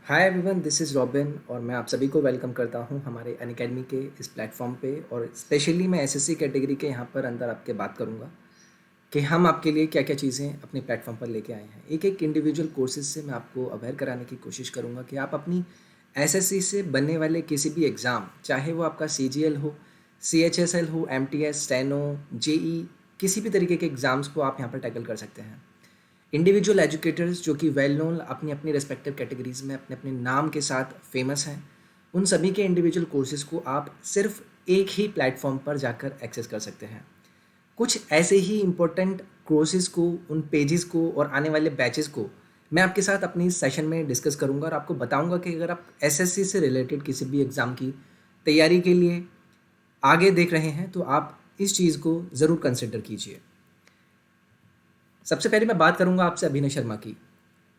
Hi everyone, this is robin और मैं आप सभी को वेलकम करता हूं हमारे अनअकैडमी के इस प्लेटफॉर्म पे। और स्पेशली मैं एसएससी कैटेगरी के यहां पर अंदर आपके बात करूंगा कि हम आपके लिए क्या क्या चीज़ें अपने प्लेटफॉर्म पर लेके आए हैं। एक एक इंडिविजुअल कोर्सेज से मैं आपको अवेयर कराने की कोशिश करूंगा कि आप अपनी एसएससी से बनने वाले किसी भी एग्ज़ाम, चाहे वो आपका सीजीएल हो, सीएचएसएल हो, एमटीएस, स्टेनो, जेई, किसी भी तरीके के एग्ज़ाम्स को आप यहाँ पर टैकल कर सकते हैं। इंडिविजुअल एजुकेटर्स जो कि वेल नोन अपनी अपनी रेस्पेक्टिव कैटेगरीज में अपने अपने नाम के साथ फेमस हैं, उन सभी के इंडिविजुअल कोर्सेज को आप सिर्फ एक ही प्लेटफॉर्म पर जाकर एक्सेस कर सकते हैं। कुछ ऐसे ही इम्पोर्टेंट कोर्सेज को, उन पेजेस को और आने वाले बैचेस को मैं आपके साथ अपनी इस सेशन में डिस्कस करूंगा और आपको बताऊंगा कि अगर आप एसएससी से रिलेटेड किसी भी एग्ज़ाम की तैयारी के लिए आगे देख रहे हैं तो आप इस चीज़ को ज़रूर कंसिडर कीजिए। सबसे पहले मैं बात करूंगा आपसे अभिनय शर्मा की।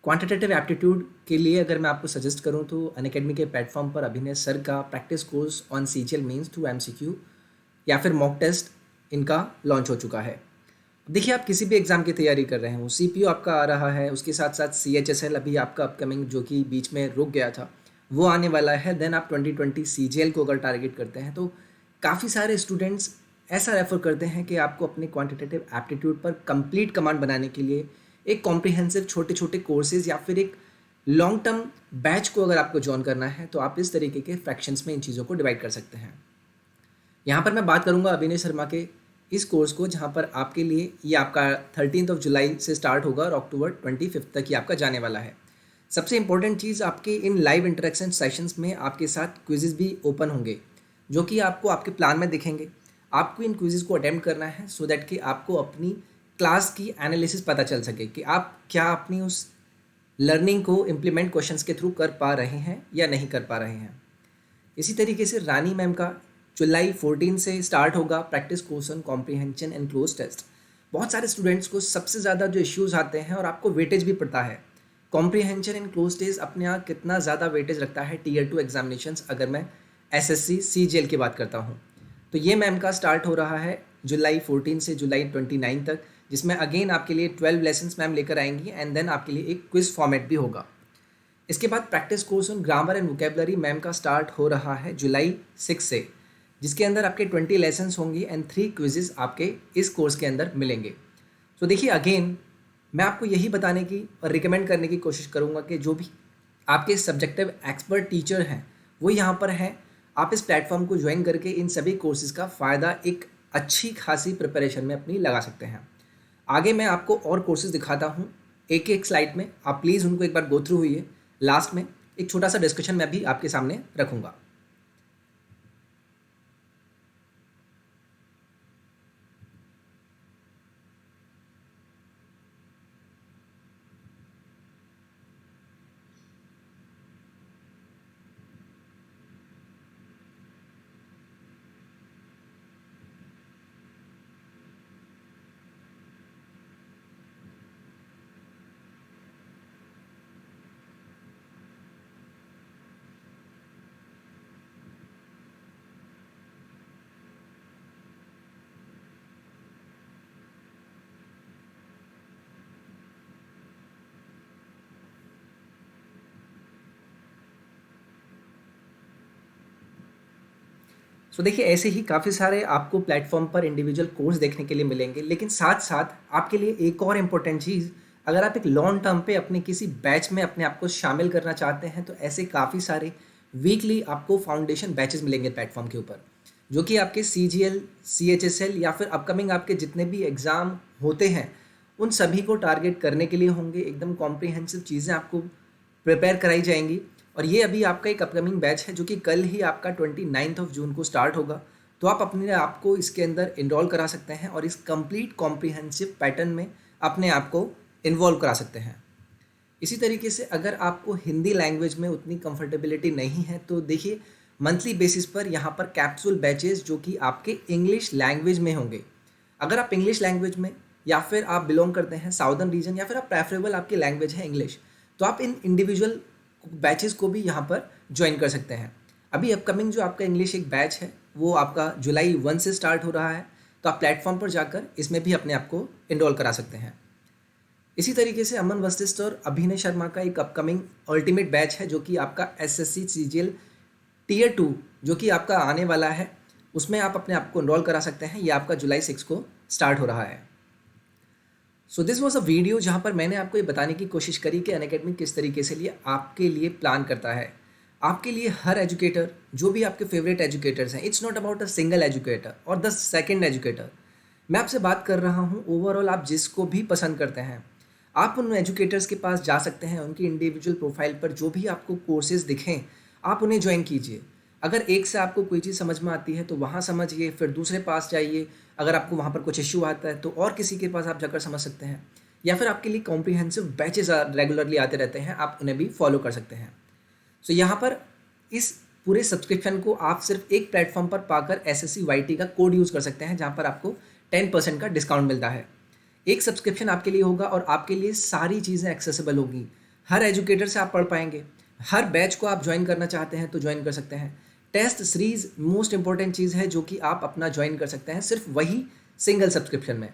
क्वांटिटेटिव एप्टीट्यूड के लिए अगर मैं आपको सजेस्ट करूं तो अनअकैडमी के प्लेटफॉर्म पर अभिनय सर का practice course on CGL means to MCQ या फिर मॉक टेस्ट इनका लॉन्च हो चुका है। देखिए, आप किसी भी एग्ज़ाम की तैयारी कर रहे हो, सीपीयू आपका आ रहा है, उसके साथ साथ सीएचएसएल अभी आपका अपकमिंग जो कि बीच में रुक गया था वो आने वाला है। देन आप 2020 सीजीएल को अगर टारगेट करते हैं तो काफ़ी सारे स्टूडेंट्स ऐसा रेफर करते हैं कि आपको अपने क्वांटिटेटिव एप्टीट्यूड पर कंप्लीट कमांड बनाने के लिए एक कॉम्प्रिहेंसिव छोटे छोटे कोर्सेज या फिर एक लॉन्ग टर्म बैच को अगर आपको ज्वाइन करना है तो आप इस तरीके के फ्रैक्शंस में इन चीज़ों को डिवाइड कर सकते हैं। यहाँ पर मैं बात करूँगा अभिनय शर्मा के इस कोर्स को, जहाँ पर आपके लिए ये आपका 13 जुलाई से स्टार्ट होगा और अक्टूबर 25 तक ही आपका जाने वाला है। सबसे इंपॉर्टेंट चीज़, आपके इन लाइव इंटरेक्शन सेशंस में आपके साथ क्विजेज भी ओपन होंगे जो कि आपको आपके प्लान में दिखेंगे। आपको इन क्विजेज को अटेम्प्ट करना है सो दैट कि आपको अपनी क्लास की एनालिसिस पता चल सके कि आप क्या अपनी उस लर्निंग को इम्प्लीमेंट क्वेश्चंस के थ्रू कर पा रहे हैं या नहीं कर पा रहे हैं। इसी तरीके से रानी मैम का जुलाई 14 से स्टार्ट होगा practice course on comprehension and cloze test. बहुत सारे स्टूडेंट्स को सबसे ज़्यादा जो इश्यूज आते हैं और आपको वेटेज भी पड़ता है, कॉम्प्रीहेंशन एंड क्लोज टेस्ट अपने यहाँ कितना ज़्यादा वेटेज रखता है टीयर 2 एग्जामिनेशंस, अगर मैं एसएससी सीजीएल की बात करता हूँ। तो ये मैम का स्टार्ट हो रहा है जुलाई 14 से जुलाई 29 तक, जिसमें अगेन आपके लिए 12 लेसन्स मैम लेकर आएंगी एंड देन आपके लिए एक क्विज फॉर्मेट भी होगा। इसके बाद practice course on grammar and vocabulary ma'am का स्टार्ट हो रहा है जुलाई 6 से, जिसके अंदर आपके 20 लेसन्स होंगी एंड 3 क्विजेस आपके इस कोर्स के अंदर मिलेंगे। तो देखिए, अगेन मैं आपको यही बताने की और रिकमेंड करने की कोशिश करूँगा कि जो भी आपके सब्जेक्टिव एक्सपर्ट टीचर हैं वो यहाँ पर हैं। आप इस प्लेटफॉर्म को ज्वाइन करके इन सभी कोर्सेज़ का फ़ायदा एक अच्छी खासी प्रिपरेशन में अपनी लगा सकते हैं। आगे मैं आपको और कोर्सेज़ दिखाता हूँ एक एक स्लाइड में, आप प्लीज़ उनको एक बार गो थ्रू हुई है। लास्ट में एक छोटा सा डिस्कशन मैं भी आपके सामने रखूँगा। सो देखिए, ऐसे ही काफ़ी सारे आपको प्लेटफॉर्म पर इंडिविजुअल कोर्स देखने के लिए मिलेंगे, लेकिन साथ साथ आपके लिए एक और इम्पोर्टेंट चीज़, अगर आप एक लॉन्ग टर्म पे अपने किसी बैच में अपने आप को शामिल करना चाहते हैं तो ऐसे काफ़ी सारे वीकली आपको फाउंडेशन बैचेस मिलेंगे प्लेटफॉर्म के ऊपर, जो कि आपके सीजीएल, सीएचएसएल या फिर अपकमिंग आपके जितने भी एग्ज़ाम होते हैं उन सभी को टारगेट करने के लिए होंगे। एकदम कॉम्प्रिहेंसिव चीज़ें आपको प्रिपेयर कराई जाएंगी। और ये अभी आपका एक अपकमिंग बैच है जो कि कल ही आपका 29 जून को स्टार्ट होगा। तो आप अपने आप को इसके अंदर इनरोल करा सकते हैं और इस कंप्लीट कॉम्प्रिहेंसिव पैटर्न में अपने आप को इन्वॉल्व करा सकते हैं। इसी तरीके से अगर आपको हिंदी लैंग्वेज में उतनी कंफर्टेबिलिटी नहीं है तो देखिए, मंथली बेसिस पर यहाँ पर कैप्सूल बैचेस जो कि आपके इंग्लिश लैंग्वेज में होंगे। अगर आप इंग्लिश लैंग्वेज में या फिर आप बिलोंग करते हैं साउदर्न रीजन या फिर आप प्रेफरेबल आपकी लैंग्वेज है इंग्लिश, तो आप इन इंडिविजुअल बैचेस को भी यहाँ पर ज्वाइन कर सकते हैं। अभी अपकमिंग जो आपका इंग्लिश एक बैच है वो आपका जुलाई 1 से स्टार्ट हो रहा है, तो आप प्लेटफॉर्म पर जाकर इसमें भी अपने आप को इनरोल करा सकते हैं। इसी तरीके से अमन वशिष्ठ और अभिनय शर्मा का एक अपकमिंग अल्टीमेट बैच है जो कि आपका एसएससी सीजीएल टीयर 2 जो कि आपका आने वाला है, उसमें आप अपने आप को एनरोल करा सकते हैं। ये आपका जुलाई 6 को स्टार्ट हो रहा है। So this was a video जहाँ पर मैंने आपको ये बताने की कोशिश करी कि अनअकैडमी किस तरीके से लिए आपके लिए प्लान करता है। आपके लिए हर एजुकेटर, जो भी आपके फेवरेट एजुकेटर्स हैं, it's not about a single educator और द सेकंड एजुकेटर। मैं आपसे बात कर रहा हूँ ओवरऑल, आप जिसको भी पसंद करते हैं आप उन एजुकेटर्स के पास जा सकते हैं। उनकी इंडिविजुअल प्रोफाइल पर जो भी आपको कोर्सेज दिखें आप उन्हें ज्वाइन कीजिए। अगर एक से आपको कोई चीज़ समझ में आती है तो वहाँ समझिए, फिर दूसरे पास जाइए। अगर आपको वहाँ पर कुछ इश्यू आता है तो और किसी के पास आप जाकर समझ सकते हैं, या फिर आपके लिए कॉम्प्रिहेंसिव बैचेस रेगुलरली आते रहते हैं, आप उन्हें भी फॉलो कर सकते हैं। सो यहाँ पर इस पूरे सब्सक्रिप्शन को आप सिर्फ एक प्लेटफॉर्म पर पाकर एसएससी वाईटी का कोड यूज़ कर सकते हैं, जहाँ पर आपको 10% का डिस्काउंट मिलता है। एक सब्सक्रिप्शन आपके लिए होगा और आपके लिए सारी चीज़ें एक्सेसिबल होगी। हर एजुकेटर से आप पढ़ पाएंगे। हर बैच को आप ज्वाइन करना चाहते हैं तो ज्वाइन कर सकते हैं। टेस्ट सीरीज मोस्ट इंपॉर्टेंट चीज़ है जो कि आप अपना ज्वाइन कर सकते हैं सिर्फ वही सिंगल सब्सक्रिप्शन में।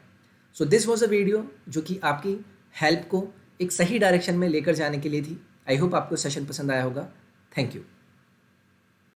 So this was a video जो कि आपकी हेल्प को एक सही डायरेक्शन में लेकर जाने के लिए थी। आई होप आपको सेशन पसंद आया होगा। Thank you.